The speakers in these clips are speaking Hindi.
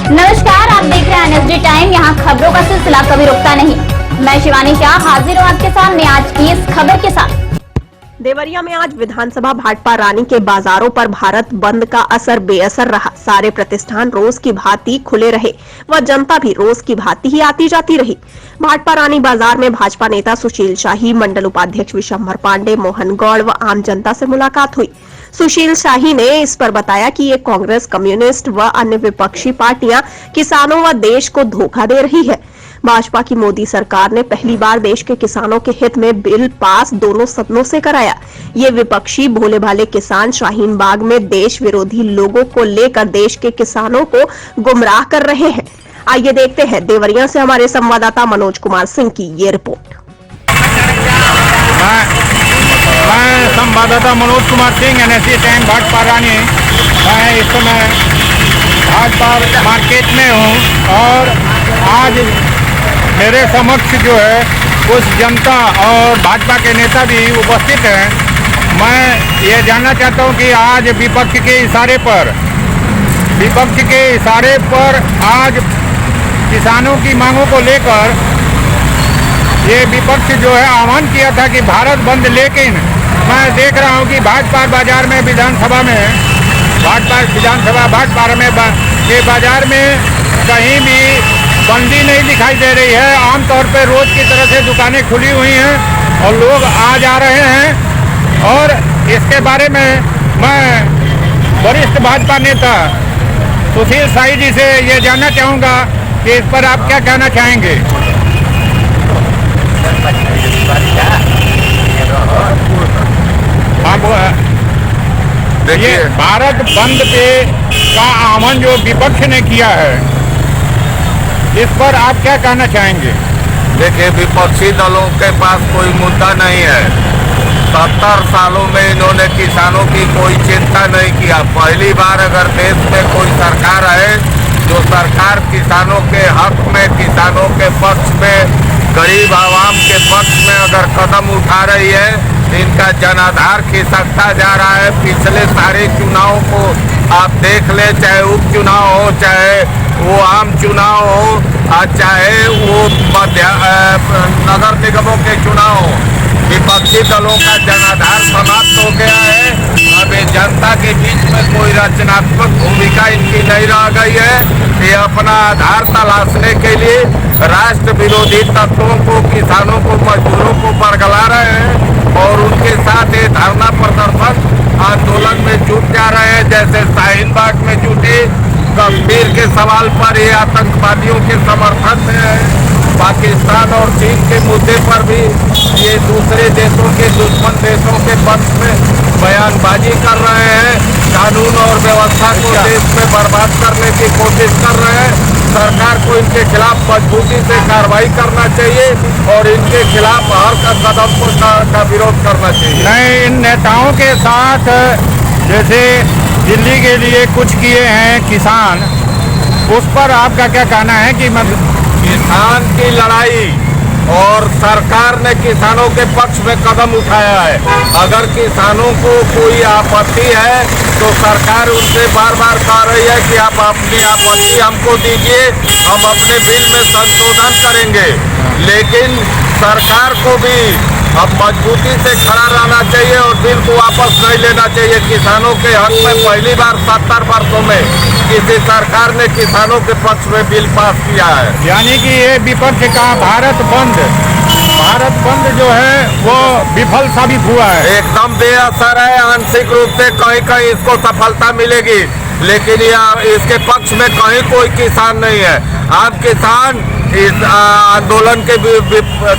नमस्कार, आप देख रहे हैं एनएसडी टाइम। यहाँ खबरों का सिलसिला कभी रुकता नहीं। मैं शिवानी शाह हाजिर हूँ आपके सामने आज की इस खबर के साथ। देवरिया में आज विधानसभा भाटपा रानी के बाजारों पर भारत बंद का असर बेअसर रहा। सारे प्रतिष्ठान रोज की भांति खुले रहे व जनता भी रोज की भांति ही आती जाती रही। भाटपा रानी बाजार में भाजपा नेता सुशील शाही, मंडल उपाध्यक्ष विशंभर पांडे, मोहन गौड़ व आम जनता से मुलाकात हुई। सुशील शाही ने इस पर बताया कि ये कांग्रेस, कम्युनिस्ट व अन्य विपक्षी पार्टियां किसानों व देश को धोखा दे रही है। भाजपा की मोदी सरकार ने पहली बार देश के किसानों के हित में बिल पास दोनों सदनों से कराया। ये विपक्षी भोले भाले किसान शाहीन बाग में देश विरोधी लोगों को लेकर देश के किसानों को गुमराह कर रहे हैं। आइए देखते हैं देवरिया से हमारे संवाददाता मनोज कुमार सिंह की ये रिपोर्ट। मैं संवाददाता मनोज कुमार सिंह, एनएसडी टाइम भाटपा रानी। मैं इस समय भाटपा मार्केट में हूँ और आज मेरे समक्ष जो है कुछ जनता और भाजपा के नेता भी उपस्थित हैं। मैं ये जानना चाहता हूँ कि आज विपक्ष के इशारे पर आज किसानों की मांगों को लेकर ये विपक्ष जो है आह्वान किया था कि भारत बंद, लेकिन मैं देख रहा हूँ कि भाटपा बाजार में भाटपा के बाजार में कहीं भी बंदी नहीं दिखाई दे रही है। आमतौर पर रोज की तरह से दुकानें खुली हुई हैं और लोग आ जा रहे हैं। और इसके बारे में मैं वरिष्ठ भाजपा नेता सुशील शाही जी से ये जानना चाहूँगा कि इस पर आप क्या कहना चाहेंगे। देखिए, भारत बंद पे का आह्वान जो विपक्ष ने किया है, इस पर आप क्या कहना चाहेंगे। देखिए, विपक्षी दलों के पास कोई मुद्दा नहीं है। 70 सालों में इन्होंने किसानों की कोई चिंता नहीं किया। पहली बार अगर देश में कोई सरकार है जो सरकार किसानों के हक में, किसानों के पक्ष में, गरीब आवाम के पक्ष में अगर कदम उठा रही है, इनका जनाधार खिसकता जा रहा है। पिछले सारे चुनाव को आप देख ले, चाहे उपचुनाव हो, चाहे वो आम चुनाव हो, चाहे वो नगर निगमों के चुनाव हो, विपक्षी दलों का जनाधार समाप्त हो गया है। अब ये जनता के बीच में कोई रचनात्मक भूमिका इनकी नहीं रह गई है। ये अपना आधार तलाशने के लिए राष्ट्र विरोधी तत्वों को, किसानों को, मजदूरों को बरगला रहे हैं और उनके साथ ये धरना प्रदर्शन आंदोलन में जुट जा रहे हैं। जैसे शाहीन बाग में जुटे, कश्मीर के सवाल पर ये आतंकवादियों के समर्थन में है। पाकिस्तान और चीन के मुद्दे पर भी ये दूसरे देशों के, दुश्मन देशों के पक्ष में बयानबाजी कर रहे हैं। कानून और व्यवस्था को देश में बर्बाद करने की कोशिश कर रहे हैं। सरकार को इनके खिलाफ मजबूती से कार्रवाई करना चाहिए और इनके खिलाफ हर कदम का विरोध करना चाहिए। नहीं, इन नेताओं के साथ जैसे दिल्ली के लिए कुछ किए हैं किसान, उस पर आपका क्या कहना है कि किसान की लड़ाई और सरकार ने किसानों के पक्ष में कदम उठाया है। अगर किसानों को कोई आपत्ति है तो सरकार उनसे बार बार कह रही है कि आप अपनी आपत्ति हमको दीजिए, हम अपने बिल में संशोधन करेंगे। लेकिन सरकार को भी अब मजबूती से खड़ा रहना चाहिए और बिल को वापस नहीं लेना चाहिए। किसानों के हक में पहली बार 70 वर्षों में किसी सरकार ने किसानों के पक्ष में बिल पास किया है। यानी कि ये विपक्ष का भारत बंद जो है वो विफल साबित हुआ है। एकदम बेअसर है। आंशिक रूप से कहीं कहीं इसको सफलता मिलेगी, लेकिन इसके पक्ष में कहीं कोई किसान नहीं है। आम किसान इस आंदोलन के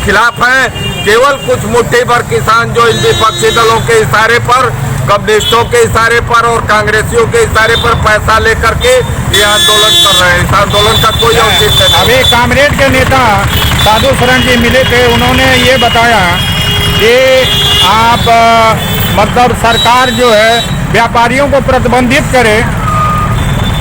खिलाफ हैं। केवल कुछ मुट्ठी भर किसान जो इन विपक्षी दलों के इशारे पर, कम्युनिस्टों के इशारे पर और कांग्रेसियों के इशारे पर पैसा लेकर के ये आंदोलन कर रहे हैं। इस आंदोलन का कोई औचित्य नहीं। अभी कामरेड के नेता साधु शरण जी मिले थे, उन्होंने ये बताया कि आप मतलब सरकार जो है व्यापारियों को प्रतिबंधित करे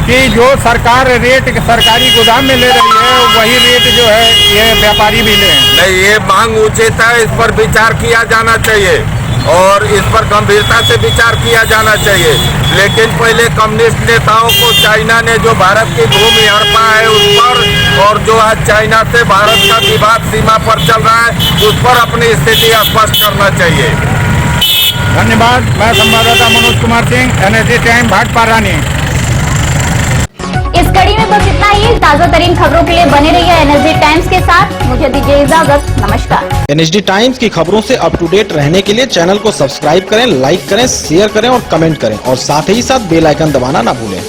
कि जो सरकार रेट सरकारी गोदाम में ले रही है वही रेट जो है ये व्यापारी भी लें। नहीं, ये मांग उचित है, इस पर विचार किया जाना चाहिए। और इस पर गंभीरता से विचार किया जाना चाहिए। लेकिन पहले कम्युनिस्ट नेताओं को चाइना ने जो भारत की भूमि हड़पा है उस पर, और जो आज चाइना से भारत का विवाद सीमा पर चल रहा है उस पर अपनी स्थिति स्पष्ट करना चाहिए। धन्यवाद। मैं संवाददाता मनोज कुमार सिंह, एनएसडी टाइम भाटपारा रानी। इस कड़ी में बस इतना ही। ताजा तरीन खबरों के लिए बने रहिए एनएसडी टाइम्स के साथ। मुझे दीजिए इजाजत। नमस्कार। एनएसडी टाइम्स की खबरों से अप टू डेट रहने के लिए चैनल को सब्सक्राइब करें, लाइक करें, शेयर करें और कमेंट करें, और साथ ही साथ बेल आइकन दबाना ना भूलें।